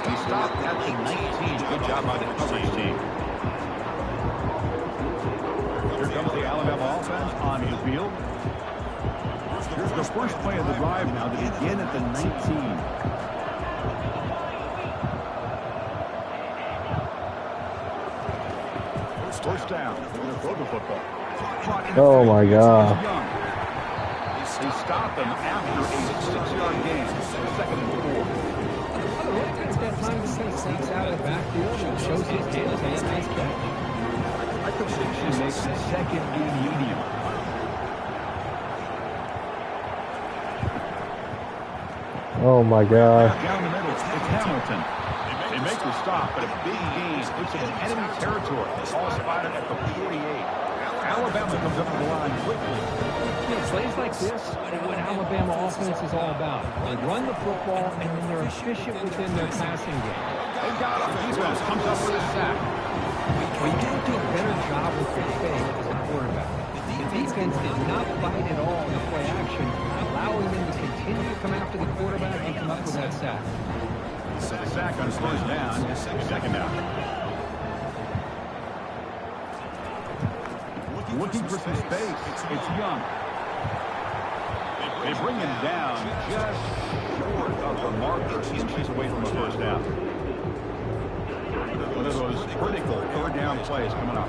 B: He stopped at the 19. Good job by the coverage team. Here comes the Alabama offense on the field. Here's the first play of the drive now to begin at the 19. First down. They're going to throw the football.
A: Oh my God.
B: They stopped them after a 6-yard gain. Second and 4.
D: It's that time to say sneaks out of the backfield and shows his hands and a nice catch.
B: I prediction makes the second be medium.
A: Oh my God.
B: Down the middle, it's Hamilton. They make the stop, but a big gain puts them in enemy territory. All spotted at the 48. Alabama comes up to the line quickly.
D: You know, plays like this are what Alabama offense is all about. They run the football, and then they're efficient within their passing game.
B: They got him. Defense comes up with a sack.
D: We got to do a better job with the fake as a quarterback. The defense did not fight at all in the play action, allowing them to continue to come after the quarterback and come up with that sack.
B: So the sack on first down, second down. Looking for some space. It's Young. They bring him down just short of the marker, inches away from the first down. One of those critical third down plays coming up.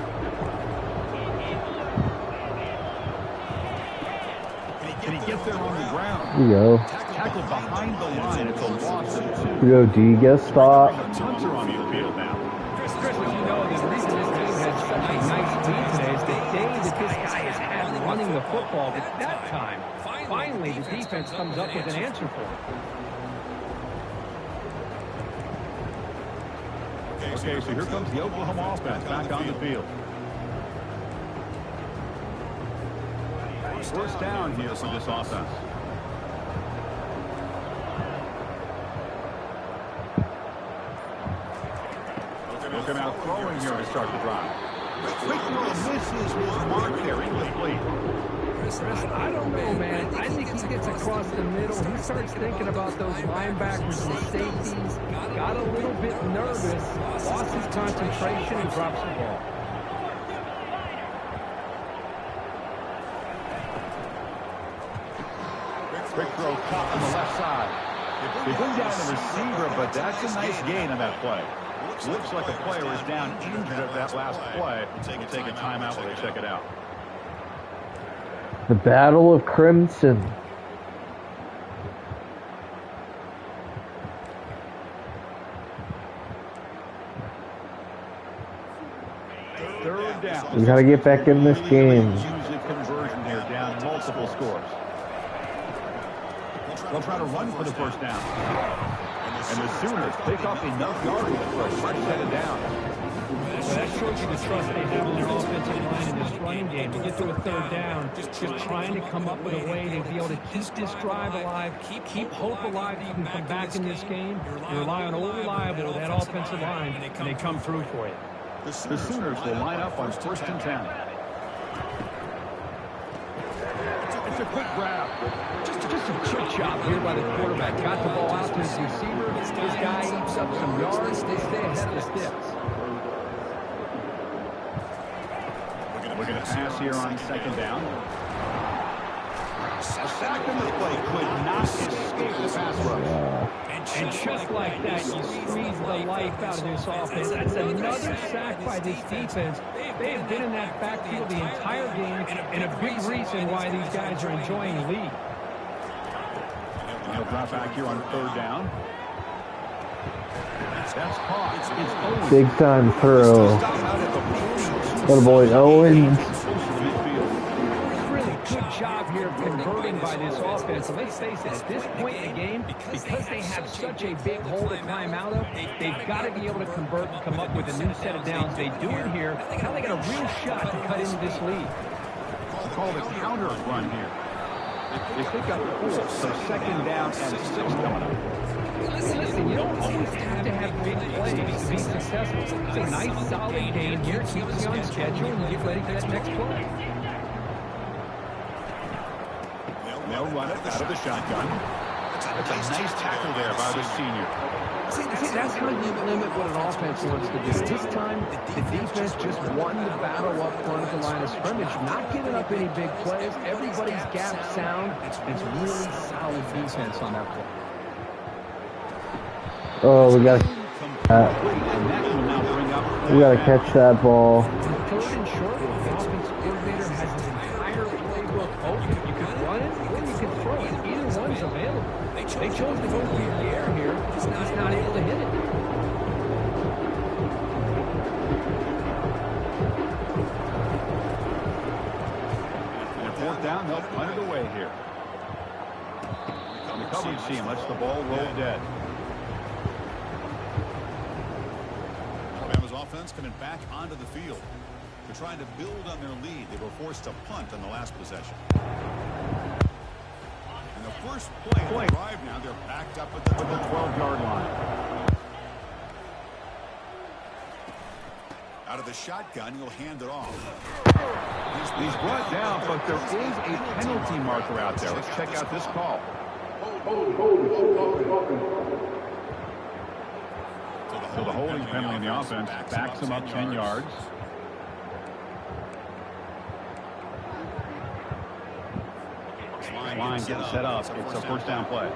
B: Can he get there on the ground?
A: Here you go.
B: Tackled behind the line. It's a loss of 2.
A: Yo, do you get stopped?
B: The punter on the field now.
D: Chris, you know, the reason this team had such a nice lead today is the day that this guy has had running the football. But that time, finally, the defense comes up with an answer for it.
B: Okay, so here comes the Oklahoma offense back on the field. First down here for this offense. Looking out throwing here to start the drive. Quick throw misses his mark there, incomplete.
D: Chris, I don't know, man. I think he gets across the middle. He starts thinking about those linebackers and safeties. Got a little bit nervous, lost his concentration, and drops the ball.
B: Quick throw caught on the left side. They bring down the receiver, but that's a nice gain on that play. Looks like a player is down injured at that last play. We'll take a timeout while they check it out.
A: The Battle of Crimson.
B: Third down.
A: We gotta get back in this game.
B: Conversion here, down multiple scores. They'll try to run for the first down. And the Sooners pick up enough yardage for a fresh set of downs.
D: Well, that shows you the trust they have in their offensive line in this running game. To get to a third down, just trying to come up with a way to be able to keep this drive alive, keep hope alive that you can come back in this game. You rely on old reliable, that offensive line, and they come through for you.
B: The Sooners will line up on 1st and 10. It's a quick grab.
D: Just a chip chop here by the quarterback. Got the ball out to his receiver. This guy eats up some yards. They stay ahead of the sticks.
B: We're going to pass here on 2nd down. A sack in the play could not escape the pass rush.
D: And just like that, you squeeze the life out of this offense. That's another sack by this defense. They have been in that backfield the entire game, and a big reason why these guys are enjoying the lead.
B: And he'll drop back here on 3rd down. That's caught. It's
A: Big time throw. Good boy, Owens.
D: Really good job here converting by this offense. And let's face it, at this point in the game, because they have such a big hole to climb out of, they've got to be able to convert and come up with a new set of downs. They do it here. Now they got a real shot to cut into this lead.
B: It's called a counter run here. They pick up 4, so 2nd down and 6 coming up.
D: Listen, you don't always have to have big plays to be successful. It's a nice, solid game here. Keeps you on schedule and get ready for that next play.
B: They'll run it out of the shotgun. That's a nice tackle there by the senior.
C: See, that's how you limit what an offense wants to do. This time, the defense just won the battle up front of the line of scrimmage, not giving up any big plays. Everybody's gap sound. It's really solid defense on that play.
A: Oh, we gotta catch that ball.
D: 3rd and short, the offense coordinator has his entire playbook open. You can run it or you can throw it. Either one's available. They chose to go through the air here. He's not able to hit it.
B: And 4th down, they'll punt it away here. The coverage team lets the ball roll dead.
F: Alabama's offense coming back onto the field. They're trying to build on their lead. They were forced to punt on the last possession. And the first play of the drive now, they're backed up at the
B: 12-yard line.
F: Out of the shotgun, he'll hand it off.
B: He's brought down, but there is a penalty marker out there. Let's check out this call. So the holding penalty in the offense backs him up 10 yards. Line getting set up. It's a 1st down play.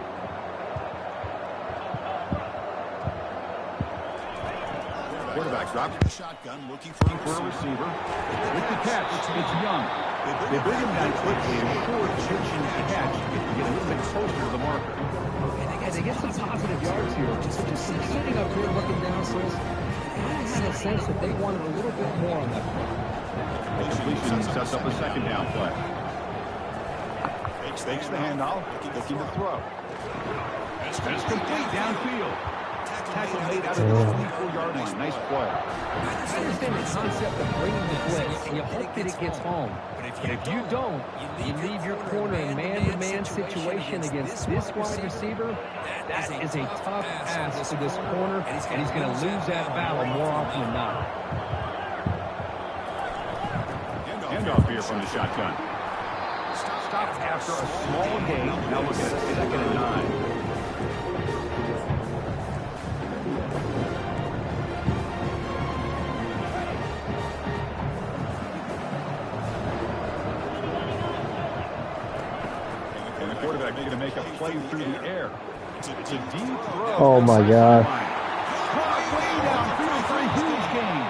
B: Quarterback drops the shotgun, looking for a receiver. With the catch, it's Young. They bring him down quickly, a short pitch and catch to get a little bit closer to the marker.
D: And they get some positive yards here. Just sitting up here looking down, Chris, I had a sense that they wanted a little bit more on that front.
B: The completion sets up a second down play. Fakes the handoff, looking to throw. It's complete downfield. Tackle made out of the 24-yard line. Nice play.
D: I understand the concept of bringing the blitz, and you hope that it gets home. But if you don't, you leave your corner in man-to-man situation against this wide receiver. That is a tough ask to this corner, and he's going to lose that battle more often than not.
B: Handoff here from the shotgun. Stopped after a small gain. Now look at it. 2nd and 9. Quarterback going to make a play through the air. It's a deep throw.
A: Oh my gosh.
B: Way downfield for a huge gain.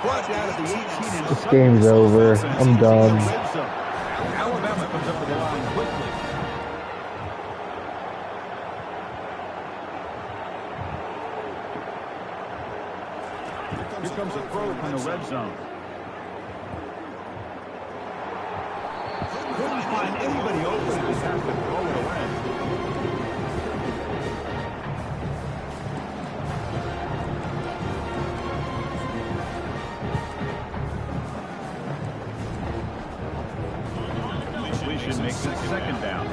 B: Brought down at the 18 and
A: This game's over. I'm done.
B: Alabama comes up to the line quickly. Here comes a throw from the red zone. Couldn't find anybody open. Just has to throw it away. Completion makes it 2nd down.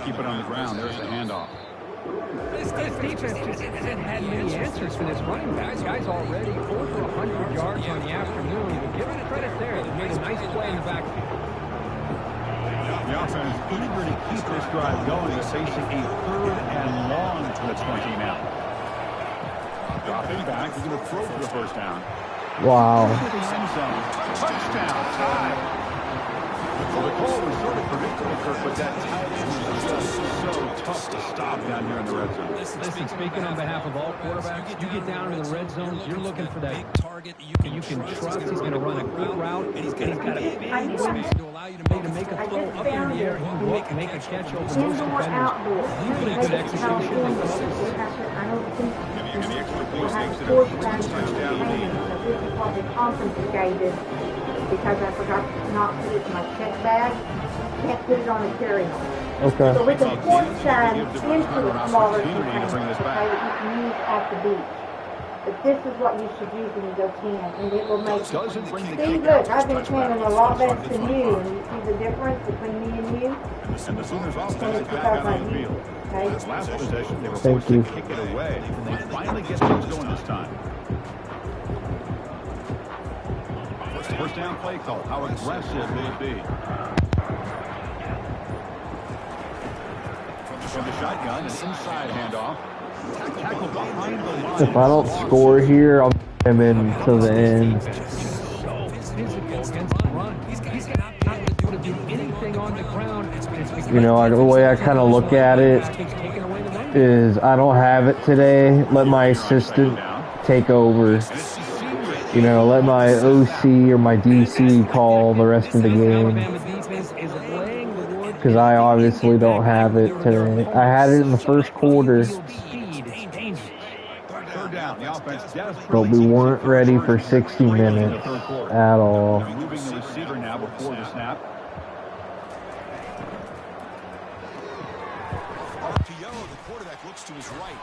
B: Keep it on the ground. There's the handoff.
D: This defense just hasn't had many answers for this running back. Guy's already over 100 yards on the afternoon. But give him credit there. They made a nice play in the backfield.
B: The offense is eager to keep this drive going. They're facing a 3rd and long to the 20 now. Dropping back. He's going to throw for the 1st down.
A: Wow.
B: Touchdown. Tie. Well, the call was sort of predictable, Kirk, but that tight end was just so tough to stop down here in the red zone.
D: Listen, speaking on behalf of all quarterbacks, you get down to the red zone, you're looking for that target you can trust. He's going to run a good route, and he's got a big wing to allow you to make a throw up in the air. He can make a catch over most defenders. Really good execution.
B: And the extra points makes it a 3-touchdown lead.
G: This is what they confiscated because I forgot not to put it in my check bag. Can't put it on the carry-on.
A: Okay.
G: So we can pour shine into a smaller container, okay, that you can use at the beach. But this is what you should use when you go can, and it will make. See, look, I've been canning a lot less than you, and you see the difference between me and you?
B: And the Sooners offense
G: And
B: is
G: it's
B: back
G: because I
B: out on the
G: use
B: field.
G: it, okay?
B: This last possession, they were
A: Thank
B: forced
A: you.
B: to kick it away. And they finally get things going this time. First down play call. How aggressive will it be? From the shotgun, an inside handoff. Tackle behind the line.
A: If I don't score here, I'll get him in to the end.
D: So physical against the run. He's not going to do anything on the ground.
A: You know, the way I kind of look at it is I don't have it today. Let my assistant take over. You know, let my OC or my DC call the rest of the game. Because I obviously don't have it today. I had it in the first quarter. But we weren't ready for 60 minutes at all.
B: Moving the receiver now before the snap.
F: RPO, the quarterback looks to his right.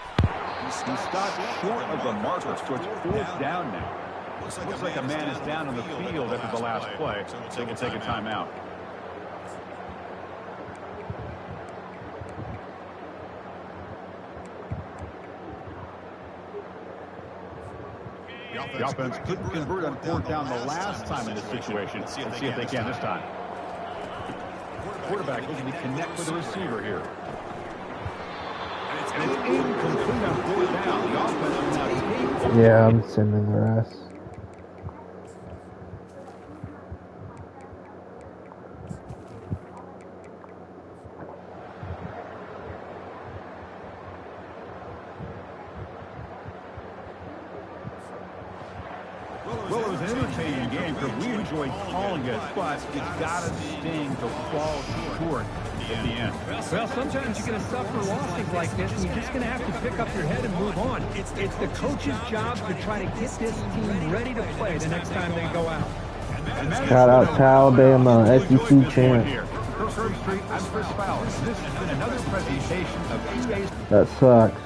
B: He stopped short of the marker, so it's 4th down now. Looks like a man is down on the field after the last play, so they can take a timeout. The offense couldn't convert on 4th down the last time in this situation. Let's see if they can this time. Quarterback looking to connect with the receiver here. And it's incomplete on 4th down. The offense will now take.
A: Yeah, I'm sending the rest.
B: Well, it was an entertaining game because we enjoyed calling it, but it's got to sting to fall short at the end.
D: Well, sometimes you're going to suffer losses like this, and you're just going to have to pick up your head and move on. It's the coach's job to try to get this team ready to play the next time they go out.
A: Shout out to Alabama, SEC champ.
B: This has been another presentation of EA's.
A: That sucks.